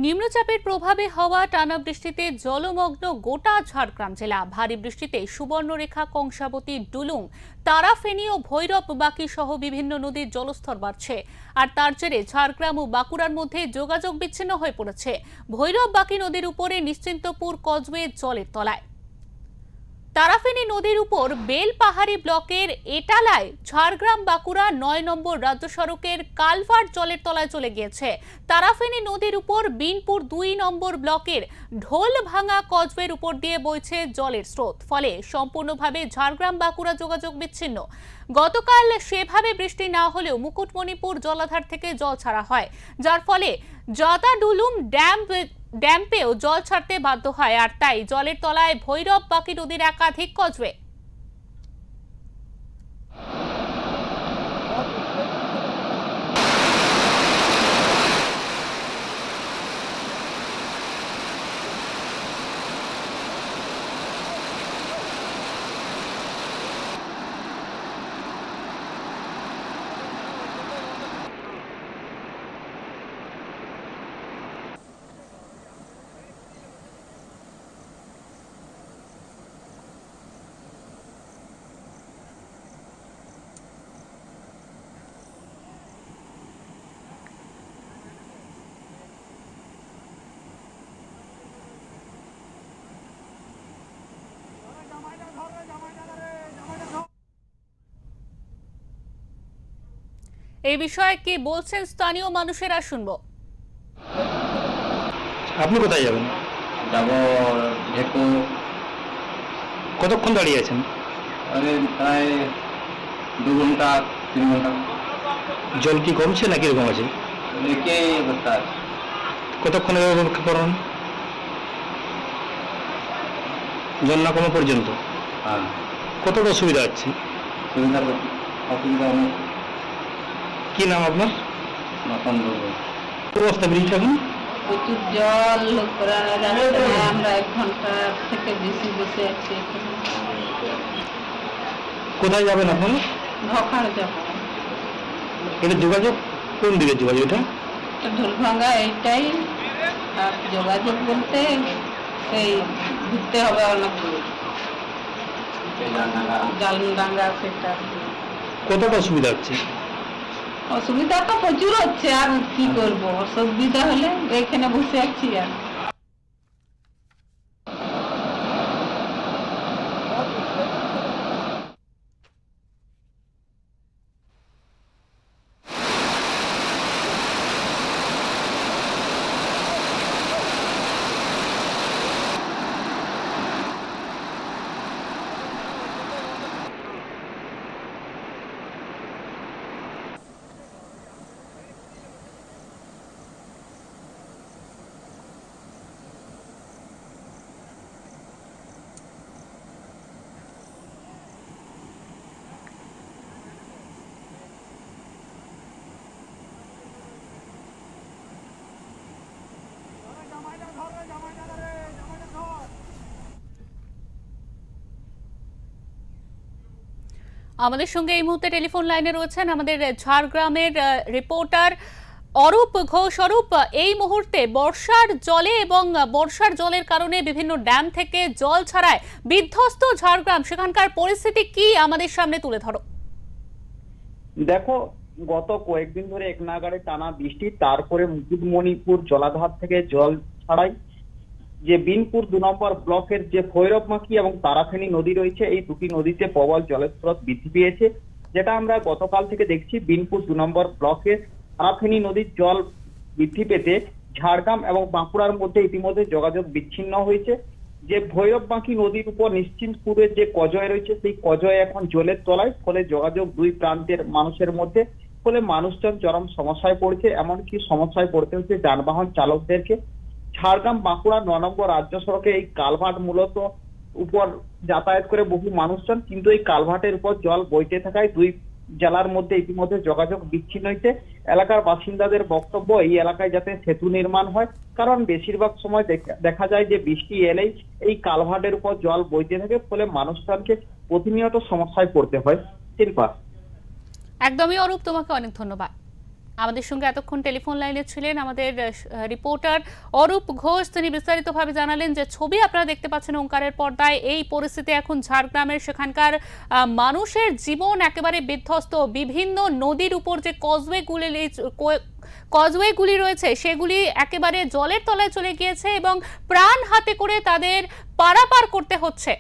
নিম্নচাপের প্রভাবে হওয়া টানা বৃষ্টিতে জলমগ্ন গোটা ঝাড়গ্রাম জেলা। ভারী বৃষ্টিতে সুবর্ণরেখা, কংসাবতী, ডুলুং, তারাফেনী ও ভৈরব বাকি সহ বিভিন্ন নদীর জলস্তর বাড়ছে। আর তার জেরে ঝাড়গ্রাম ও বাঁকুড়ার মধ্যে যোগাযোগ বিচ্ছিন্ন হয়ে পড়েছে। ভৈরব বাকি নদীর উপরে নিশ্চিন্তপুর কজওয়ে জলের তলায়। তারাফেনী নদীর উপর বেলপাহাড়ি ব্লকের এটালায় ঝাড়গ্রাম বাঁকুড়া ৯ নম্বর রাজ্য সড়কের কালভার্ট জলের তলায় চলে গিয়েছে। তারাফেনী নদীর উপর বিনপুর ২ নম্বর ব্লকের ঢোলভাঙা কজওয়ের উপর দিয়ে বইছে জলের স্রোত, ফলে সম্পূর্ণভাবে ঝাড়গ্রাম বাঁকুড়া যোগাযোগ বিচ্ছিন্ন। গতকাল সেভাবে বৃষ্টি না হলেও মুকুটমণিপুর জলাধার থেকে জল ছাড়া হয়, যার ফলে জাদাডুলুম ড্যাম্পেও জল ছাড়তে বাধ্য হয়। আর তাই জলের তলায় ভৈরব বাকি নদীর একাধিক কজওয়ে। এই বিষয়ে কি বলছেন স্থানীয় মানুষেরা, শুনবো। আপনি কোথায় যাবেন? যাব ঢেকু। কতক্ষণ দাঁড়িয়ে আছেন? প্রায় 2 ঘন্টা 3 ঘন্টা। জল কি কমছে নাকি এরকম আছে? একই অবস্থা আছে। কতক্ষণ অপেক্ষা করুন জল না কমা পর্যন্ত? হ্যাঁ। কতটা সুবিধা হচ্ছে? অসুবিধা অনেক। কি নাম আপনার? অবস্থা ব্রিজ এখন প্রচুর জল, আমরা 1 ঘন্টা থেকে বেশি বসে আছি। কোথায় যাবেন আপনারা? ঢোকার যাব। এটা যোগাযোগ কোন দিকে? যোগাযোগ এটা ঢোলভাঙ্গা এইটাই। আর যোগাযোগ বলতে সেই ঘুরতে হবে অনেক দূর, জালডাঙ্গা সেটা। কতটা সুবিধা হচ্ছে? অসুবিধা তো প্রচুর হচ্ছে, আর কি করবো। অসুবিধা হলে এখানে বসে আছি। আর আমাদের সঙ্গে এই মুহূর্তে টেলিফোন লাইনে রয়েছেন আমাদের ঝাড়গ্রামের রিপোর্টার অরূপ ঘোষ। অরূপ, এই মুহূর্তে বর্ষার জলে এবং বর্ষার জলের কারণে বিভিন্ন ড্যাম থেকে জল ছাড়ায় বিধ্বস্ত ঝাড়গ্রাম, সেখানকার পরিস্থিতি কি আমাদের সামনে তুলে ধরো। দেখো, গত কয়েকদিন ধরে এক নাগাড়ে টানা বৃষ্টি, তারপরে মুকুটমণিপুর জলাধার থেকে জল ছাড়াই যে বিনপুর 2 নম্বর ব্লকের যে ভৈরবমাখি এবং তারাফেনী নদী রয়েছে, এই দুটি নদীতে প্রবল জলের স্রোত বৃদ্ধি পেয়েছে। যেটা আমরা গতকাল থেকে দেখছি, বিনপুর 2 নম্বর ব্লকে তারাফেনী নদীর জল বৃদ্ধি পেতে ঝাড়গ্রাম এবং বাঁকুড়ার মধ্যে ইতিমধ্যে যোগাযোগ বিচ্ছিন্ন হয়েছে। যে ভৈরবমাখি নদীর উপর নিশ্চিন্তপুরের যে কজওয়ে রয়েছে, সেই কজওয়ে এখন জলের তলায়, ফলে যোগাযোগ 2 প্রান্তের মানুষের মধ্যে, ফলে মানুষজন চরম সমস্যায় পড়ছে। এমনকি সমস্যায় পড়তে হচ্ছে যানবাহন চালকদেরকে। ঝাড়গ্রাম বাঁকুড়া 9 নম্বর রাজ্য সড়কে এই কালভার্ট মূলত উপর যাতায়াত করে বহু মানুষজন, কিন্তু এই কালভার্টের উপর জল বইতে থাকায় 2 জেলার মধ্যে ইতিমধ্যে যোগাযোগ বিচ্ছিন্ন হয়েছে। এলাকার বাসিন্দাদের বক্তব্য, এই এলাকায় যাতে সেতু নির্মাণ হয়, কারণ বেশিরভাগ সময় দেখা যায় যে বৃষ্টি এলেই এই কালভার্টের উপর জল বইতে থাকে, ফলে মানুষজনকে প্রতিনিয়ত সমস্যায় পড়তে হয়। শিল্পা, একদমই অরূপ, তোমাকে অনেক ধন্যবাদ। আমাদের সঙ্গে এতক্ষণ টেলিফোন লাইনে ছিলেন আমাদের রিপোর্টার অরূপ ঘোষ। তিনি বিস্তারিতভাবে জানালেন যে ছবি আপনারা দেখতে পাচ্ছেন ওঙ্কারের পর্দায়। এই পরিস্থিতি এখন ঝাড়গ্রামের, সেখানকার মানুষের জীবন একেবারে বিধ্বস্ত। বিভিন্ন নদীর উপর যে কজওয়েগুলি রয়েছে সেগুলি একেবারে জলের তলায় চলে গিয়েছে এবং প্রাণ হাতে করে তাদের পারাপার করতে হচ্ছে।